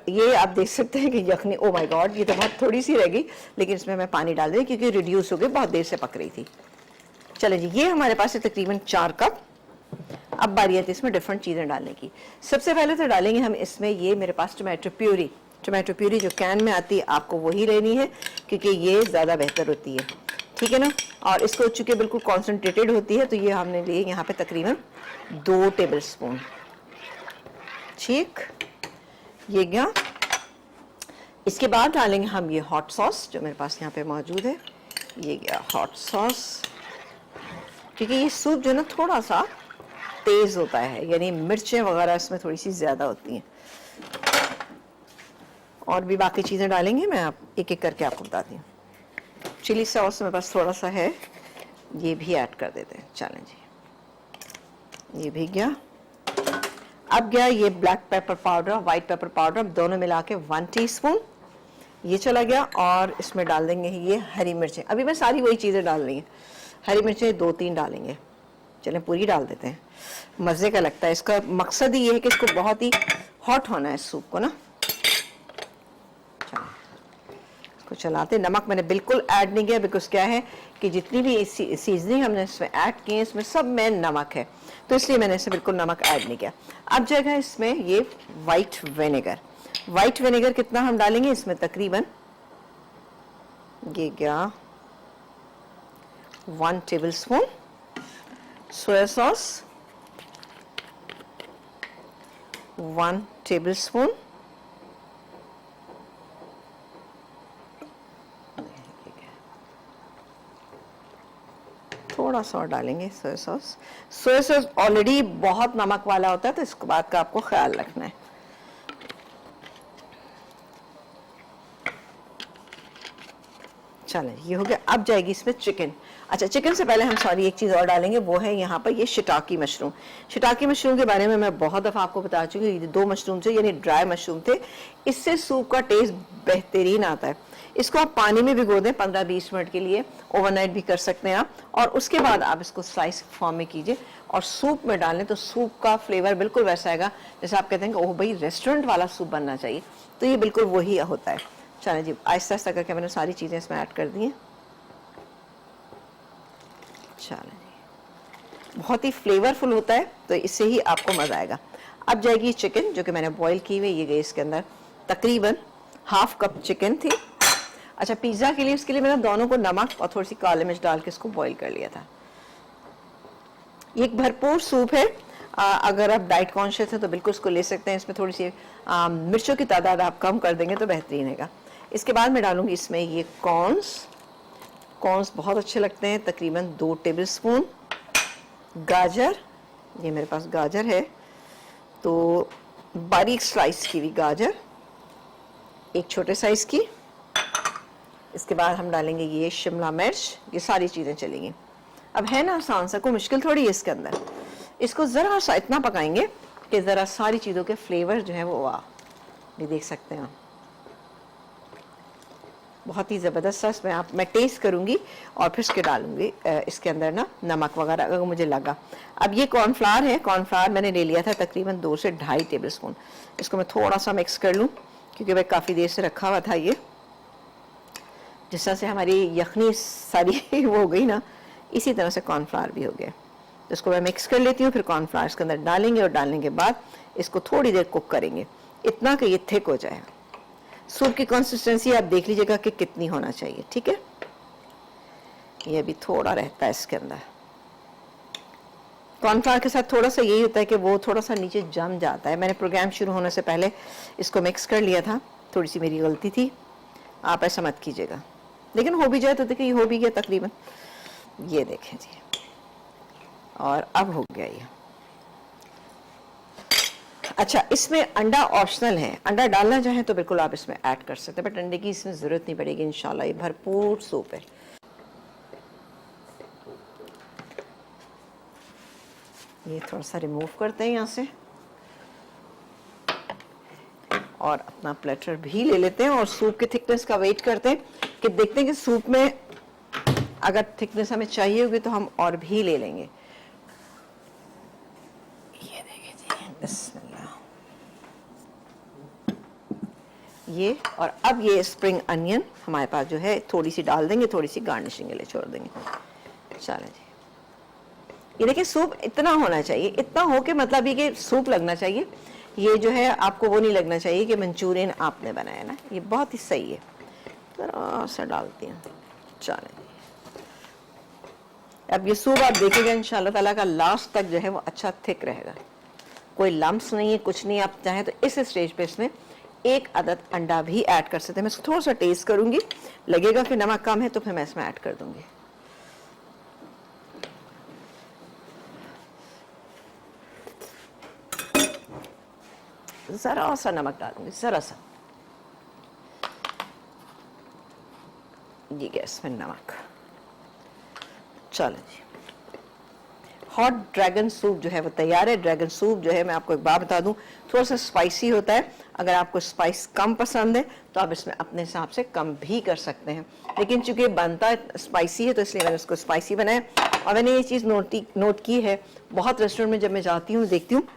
ये आप देख सकते हैं कि यखनी, ओ माय गॉड, ये तो बहुत थोड़ी सी रह गई, लेकिन इसमें मैं पानी डाल दी क्योंकि रिड्यूस हो गई, बहुत देर से पक रही थी। चले जी, ये हमारे पास है तकरीबन 4 कप। अब बारी आती है इसमें डिफरेंट चीज़ें डालने की। सबसे पहले तो डालेंगे हम इसमें, ये मेरे पास टोमेटो प्यूरी जो कैन में आती है आपको वही लेनी है क्योंकि ये ज़्यादा बेहतर होती है, ठीक है ना। और इसको चूँकि बिल्कुल कॉन्सेंट्रेटेड होती है तो ये हमने लिए यहाँ पे तकरीबन 2 टेबल स्पून, ठीक। ये गया। इसके बाद डालेंगे हम ये हॉट सॉस जो मेरे पास यहाँ पे मौजूद है। ये गया हॉट सॉस, क्योंकि ये सूप जो है ना थोड़ा सा तेज़ होता है, यानी मिर्चें वगैरह इसमें थोड़ी सी ज़्यादा होती हैं। और भी बाकी चीज़ें डालेंगे, मैं आप एक एक करके आपको बताती हूँ। चिली सॉस मेरे पास थोड़ा सा है, ये भी ऐड कर देते हैं। चलें जी, ये भी गया। अब गया ये black pepper powder, white pepper powder, दोनों मिला के 1 टीस्पून ये चला गया। और इसमें डाल देंगे ये हरी मिर्चें। अभी मैं सारी वही चीज़ें डाल रही हैं। हरी मिर्चें 2-3 डालेंगे। चलें पूरी डाल देते हैं, मज़े का लगता है। इसका मकसद ही ये है कि इसको बहुत ही हॉट होना है सूप को ना। इसको चलाते, नमक मैंने बिल्कुल ऐड नहीं किया, बिकॉज क्या है कि जितनी भी सीजनिंग हमने इसमें ऐड की है इसमें सब में नमक है, तो इसलिए मैंने इसे बिल्कुल नमक ऐड नहीं किया। अब जाएगा इसमें ये वाइट विनेगर। वाइट विनेगर कितना हम डालेंगे इसमें, तकरीबन ये क्या 1 टेबलस्पून। Soya sauce 1 tablespoon. थोड़ा सा और डालेंगे soya sauce. Soya sauce already बहुत नमक वाला होता है, तो इसके बात का आपको ख्याल रखना है। चलें ये हो गया। अब जाएगी इसमें चिकन। अच्छा, चिकन से पहले हम सॉरी एक चीज़ और डालेंगे, वो है यहाँ पर ये शिटाकी मशरूम। शिटाकी मशरूम के बारे में मैं बहुत दफ़ा आपको बता चुकी हूँ। ये 2 मशरूम थे, यानी ड्राई मशरूम थे। इससे सूप का टेस्ट बेहतरीन आता है। इसको आप पानी में भिगो दें 15-20 मिनट के लिए, ओवरनाइट भी कर सकते हैं आप। और उसके बाद आप इसको स्लाइस फॉर्म में कीजिए और सूप में डालें, तो सूप का फ्लेवर बिल्कुल वैसा आएगा जैसे आप कहते हैं कि ओह भाई रेस्टोरेंट वाला सूप बनना चाहिए, तो ये बिल्कुल वही होता है। चलें जी, आहिस्ता आहिस्ता करके मैंने सारी चीज़ें इसमें ऐड कर दी हैं। चलें जी, बहुत ही फ्लेवरफुल होता है, तो इससे ही आपको मज़ा आएगा। अब जाएगी चिकन जो कि मैंने बॉईल की हुई, ये गई इसके अंदर तकरीबन ½ कप चिकन थी। अच्छा, पिज़्ज़ा के लिए उसके लिए मैंने दोनों को नमक और थोड़ी सी काली मिर्च डाल के इसको बॉईल कर लिया था। ये एक भरपूर सूप है। अगर आप डाइट कॉन्शियस हैं तो बिल्कुल इसको ले सकते हैं। इसमें थोड़ी सी मिर्चों की तादाद आप कम कर देंगे तो बेहतरीन रहेगा। इसके बाद मैं डालूंगी इसमें ये कॉर्न्स बहुत अच्छे लगते हैं, तकरीबन 2 टेबलस्पून। गाजर, ये मेरे पास गाजर है, तो बारीक स्लाइस की हुई गाजर, एक छोटे साइज़ की। इसके बाद हम डालेंगे ये शिमला मिर्च। ये सारी चीज़ें चलेंगी। अब है ना आसान सा, कोई मुश्किल थोड़ी है इसके अंदर। इसको ज़रा सा इतना पकाएंगे कि ज़रा सारी चीज़ों के फ्लेवर जो है वो वाह, ये देख सकते हैं, बहुत ही ज़बरदस्त सा इसमें मैं टेस्ट करूँगी और फिर इसके डालूँगी इसके अंदर ना नमक वगैरह अगर मुझे लगा। अब ये कॉर्नफ्लावर है, कॉर्नफ्लावर मैंने ले लिया था तकरीबन 2 से 2.5 टेबलस्पून। इसको मैं थोड़ा सा मिक्स कर लूँ क्योंकि मैं काफ़ी देर से रखा हुआ था। ये जिस तरह से हमारी यखनी सारी वो हो गई ना, इसी तरह से कॉर्नफ्लावर भी हो गया। तो इसको मैं मिक्स कर लेती हूँ, फिर कॉर्नफ्लावर इसके अंदर डालेंगे और डालने के बाद इसको थोड़ी देर कुक करेंगे, इतना कि ये थिक हो जाए। सूप की कंसिस्टेंसी आप देख लीजिएगा कि कितनी होना चाहिए, ठीक है। ये भी थोड़ा रहता है इसके अंदर। कॉर्नफ्लावर के साथ थोड़ा सा यही होता है कि वो थोड़ा सा नीचे जम जाता है। मैंने प्रोग्राम शुरू होने से पहले इसको मिक्स कर लिया था, थोड़ी सी मेरी गलती थी, आप ऐसा मत कीजिएगा। लेकिन हो भी जाए तो देखिए, ये हो भी गया तकरीबन, ये देखें जी। और अब हो गया ये। अच्छा, इसमें अंडा ऑप्शनल है, अंडा डालना चाहें तो बिल्कुल आप इसमें ऐड कर सकते हैं, बट अंडे की इसमें ज़रूरत नहीं पड़ेगी इंशाल्लाह। ये भरपूर सूप है। ये थोड़ा सा रिमूव करते हैं यहाँ से और अपना प्लेटर भी ले लेते हैं और सूप की थिकनेस का वेट करते हैं कि देखते हैं कि सूप में अगर थिकनेस हमें चाहिए होगी तो हम और भी ले लेंगे। ये देखिए जी, बिस्मिल्लाह। ये और अब ये स्प्रिंग अनियन हमारे पास जो है थोड़ी सी डाल देंगे, थोड़ी सी गार्निशिंग के लिए छोड़ देंगे। चलें जी, ये देखिए सूप इतना होना चाहिए, इतना हो के मतलब ये कि सूप लगना चाहिए। ये जो है आपको वो नहीं लगना चाहिए कि मंचूरियन आपने बनाया ना, ये बहुत ही सही है। जरा सा डालती हैं। चलें, अब ये सूप आप देखिएगा इंशाल्लाह ताला का लास्ट तक जो है वो अच्छा थिक रहेगा, कोई लम्स नहीं है, कुछ नहीं। आप चाहें तो इस स्टेज पे इसमें एक अदद अंडा भी ऐड कर सकते हैं। मैं इसको थोड़ा सा टेस्ट करूंगी, लगेगा कि नमक कम है तो फिर मैं इसमें ऐड कर दूंगी। जरा सा नमक डालूंगी, जरा सा, ये गैस में नमक। चलो जी, हॉट ड्रैगन सूप जो है वो तैयार है। ड्रैगन सूप जो है, मैं आपको एक बात बता दूं, थोड़ा सा स्पाइसी होता है। अगर आपको स्पाइस कम पसंद है तो आप इसमें अपने हिसाब से कम भी कर सकते हैं, लेकिन चूंकि बनता स्पाइसी है तो इसलिए मैंने उसको स्पाइसी बनाया। और मैंने ये चीज़ नोट की है, बहुत रेस्टोरेंट में जब मैं जाती हूँ देखती हूँ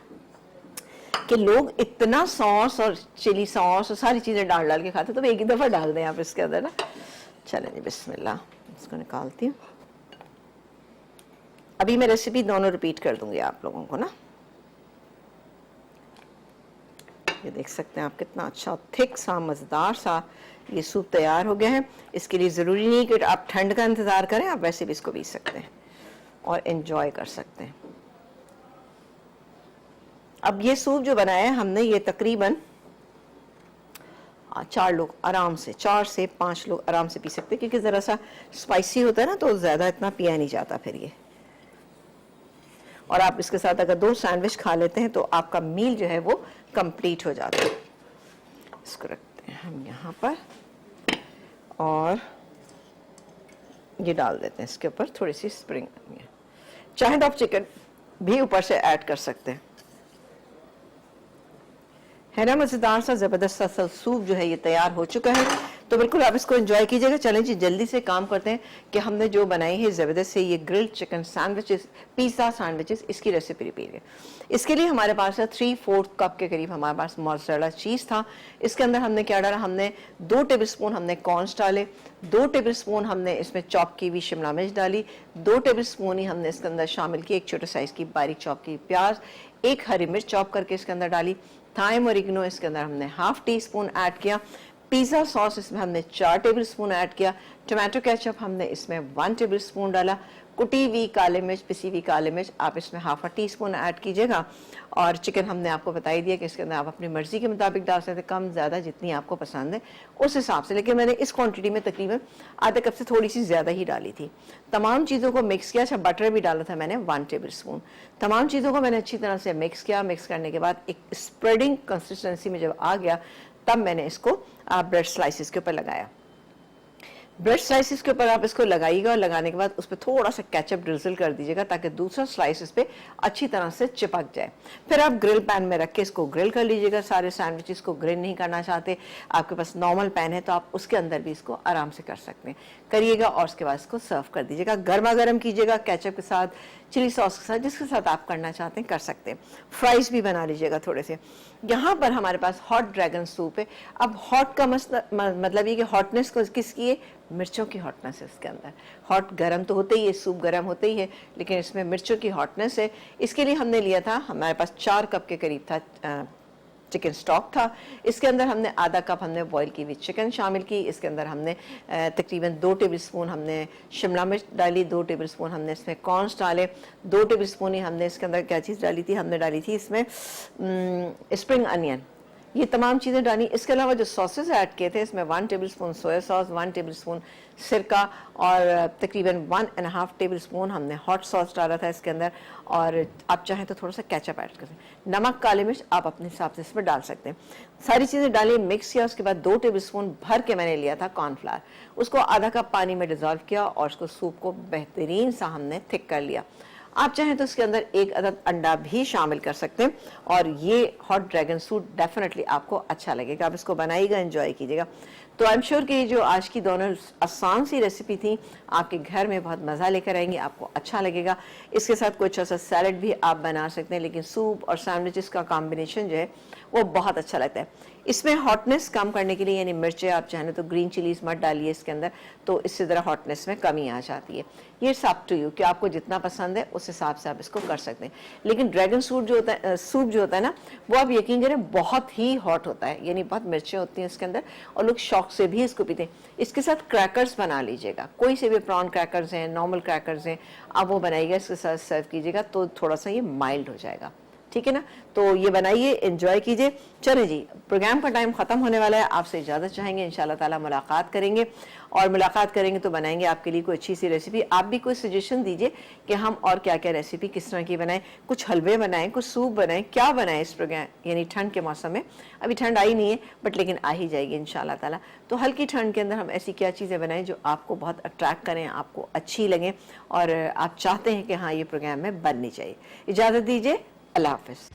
कि लोग इतना सॉस और चिली सॉस और सारी चीज़ें डाल डाल के खाते, तो एक ही दफ़ा डाल दें आप इसके अंदर ना। चलें जी, बिस्मिल्लाह, इसको निकालती हूँ। अभी मैं रेसिपी दोनों रिपीट कर दूंगी आप लोगों को ना। ये देख सकते हैं आप कितना अच्छा थिक सा मज़ेदार सा ये सूप तैयार हो गया है। इसके लिए ज़रूरी नहीं कि आप ठंड का इंतज़ार करें, आप वैसे भी इसको पी सकते हैं और एंजॉय कर सकते हैं। अब ये सूप जो बनाया है हमने, ये तकरीबन 4 लोग आराम से, 4 से 5 लोग आराम से पी सकते हैं, क्योंकि ज़रा सा स्पाइसी होता है ना तो ज़्यादा इतना पिया नहीं जाता फिर ये। और आप इसके साथ अगर 2 सैंडविच खा लेते हैं तो आपका मील जो है वो कंप्लीट हो जाता है। इसको रखते हैं हम यहाँ पर और ये डाल देते हैं इसके ऊपर थोड़ी सी स्प्रिंग अनियन। चाहे तो आप चिकन भी ऊपर से ऐड कर सकते हैं। है ना मज़ेदार सा ज़बरदस्त सा सूप जो है ये तैयार हो चुका है, तो बिल्कुल आप इसको एंजॉय कीजिएगा। चलें जी, जल्दी से काम करते हैं कि हमने जो बनाई है ज़बरदस्त से ये grilled chicken sandwiches, pizza sandwiches, इसकी रेसिपी रिपीट है। इसके लिए हमारे पास 3/4 कप के करीब हमारे पास मोज़रेला चीज़ था। इसके अंदर हमने क्या डाला, हमने 2 टेबलस्पून हमने कॉर्न्स डाले, 2 टेबलस्पून हमने इसमें चॉप की हुई शिमला मिर्च डाली, 2 टेबलस्पून ही हमने इसके अंदर शामिल की एक छोटे साइज़ की बारीक चॉप की प्याज, 1 हरी मिर्च चॉप करके इसके अंदर डाली, थाइम और इग्नो इसके अंदर हमने ½ टीस्पून ऐड किया, पिज़्ज़ा सॉस इसमें हमने 4 टेबलस्पून ऐड किया, टोमेटो केचप हमने इसमें 1 टेबलस्पून डाला, कुटी हुई काले मिर्च, पिसी हुई काले मिर्च आप इसमें ½ टीस्पून ऐड कीजिएगा। और चिकन हमने आपको बता ही दिया कि इसके अंदर आप अपनी मर्जी के मुताबिक डाल सकते हैं, कम ज़्यादा जितनी आपको पसंद है उस हिसाब से, लेकिन मैंने इस क्वांटिटी में तकरीबन आधे कप से थोड़ी सी ज़्यादा ही डाली थी। तमाम चीज़ों को मिक्स किया। अच्छा, बटर भी डाला था मैंने 1 टेबलस्पून। तमाम चीज़ों को मैंने अच्छी तरह से मिक्स किया। मिक्स करने के बाद एक स्प्रेडिंग कंसिस्टेंसी में जब आ गया तब मैंने इसको ब्रेड स्लाइसिस के ऊपर लगाया। ब्रेड स्लाइसिस के ऊपर आप इसको लगाइएगा और लगाने के बाद उस पर थोड़ा सा केचप ड्रिजल कर दीजिएगा ताकि दूसरा स्लाइस इस पे अच्छी तरह से चिपक जाए। फिर आप ग्रिल पैन में रख के इसको ग्रिल कर लीजिएगा। सारे सैंडविचेस को ग्रिल नहीं करना चाहते, आपके पास नॉर्मल पैन है तो आप उसके अंदर भी इसको आराम से कर सकते हैं, करिएगा और उसके बाद इसको सर्व कर दीजिएगा। गर्मा गर्म कीजिएगा, केचप के साथ, चिली सॉस के साथ, जिसके साथ आप करना चाहते हैं कर सकते हैं। फ्राइज भी बना लीजिएगा थोड़े से। यहाँ पर हमारे पास हॉट ड्रैगन सूप है। अब हॉट का मतलब ये कि हॉटनेस को किसकी है, मिर्चों की हॉटनेस है इसके अंदर। हॉट गरम तो होते ही है, सूप गरम होते ही है, लेकिन इसमें मिर्चों की हॉटनेस है। इसके लिए हमने लिया था, हमारे पास 4 कप के करीब था चिकन स्टॉक था। इसके अंदर हमने ½ कप हमने बॉईल की हुई चिकन शामिल की। इसके अंदर हमने तकरीबन 2 टेबलस्पून हमने शिमला मिर्च डाली, 2 टेबलस्पून हमने इसमें कॉर्न्स डाले, 2 टेबलस्पून ही हमने इसके अंदर क्या चीज़ डाली थी, हमने डाली थी इसमें स्प्रिंग अनियन। ये तमाम चीज़ें डाली। इसके अलावा जो सॉसेस ऐड किए थे इसमें 1 टेबलस्पून सोया सॉस, 1 टेबलस्पून सिरका और तकरीबन 1.5 टेबलस्पून हमने हॉट सॉस डाला था इसके अंदर। और आप चाहें तो थोड़ा सा केचप ऐड करें। नमक, काली मिर्च आप अपने हिसाब से इसमें डाल सकते हैं। सारी चीज़ें डाली, मिक्स किया। उसके बाद 2 टेबलस्पून भर के मैंने लिया था कॉर्नफ्लावर, उसको ½ कप पानी में डिज़ोल्व किया और उसको सूप को बेहतरीन सा हमने थिक कर लिया। आप चाहें तो इसके अंदर 1 अदद अंडा भी शामिल कर सकते हैं और ये हॉट ड्रैगन सूप डेफिनेटली आपको अच्छा लगेगा। आप इसको बनाइएगा, एंजॉय कीजिएगा। तो आई एम श्योर कि जो आज की दोनों आसान सी रेसिपी थी आपके घर में बहुत मज़ा लेकर आएंगी, आपको अच्छा लगेगा। इसके साथ कोई अच्छा सा सैलड भी आप बना सकते हैं, लेकिन सूप और सैंडविचेस का कॉम्बिनेशन जो है वो बहुत अच्छा लगता है। इसमें हॉटनेस कम करने के लिए, यानी मिर्चें आप चाहें तो ग्रीन चिलीज मत डालिए इसके अंदर, तो इससे ज़रा हॉटनेस में कमी आ जाती है। ये अप टू यू कि आपको जितना पसंद है उस हिसाब से आप इसको कर सकते हैं। लेकिन ड्रैगन सूप जो होता है ना, वो आप यकीन करें बहुत ही हॉट होता है, यानी बहुत मिर्चें होती हैं इसके अंदर और लोग शौक से भी इसको पीते हैं। इसके साथ क्रैकर्स बना लीजिएगा, कोई से भी प्रॉन क्रैकर्स हैं, नॉर्मल क्रैकर्स हैं, आप वो बनाइएगा, इसके साथ सर्व कीजिएगा तो थोड़ा सा ये माइल्ड हो जाएगा। ठीक ठीक है ना। तो ये बनाइए, एंजॉय कीजिए। चले जी, प्रोग्राम का टाइम ख़त्म होने वाला है, आपसे इजाज़त चाहेंगे, इंशाल्लाह ताला मुलाकात करेंगे, और मुलाकात करेंगे तो बनाएंगे आपके लिए कोई अच्छी सी रेसिपी। आप भी कोई सजेशन दीजिए कि हम और क्या क्या रेसिपी किस तरह की बनाएं, कुछ हलवे बनाएं, कुछ सूप बनाएं, क्या बनाएं इस प्रोग्राम यानी ठंड के मौसम में। अभी ठंड आई नहीं है बट लेकिन आ ही जाएगी इंशाल्लाह ताला। तो हल्की ठंड के अंदर हम ऐसी क्या चीज़ें बनाएं जो आपको बहुत अट्रैक्ट करें, आपको अच्छी लगें और आप चाहते हैं कि हाँ ये प्रोग्राम में बननी चाहिए। इजाज़त दीजिए, अल्लाह हाफ़िज़।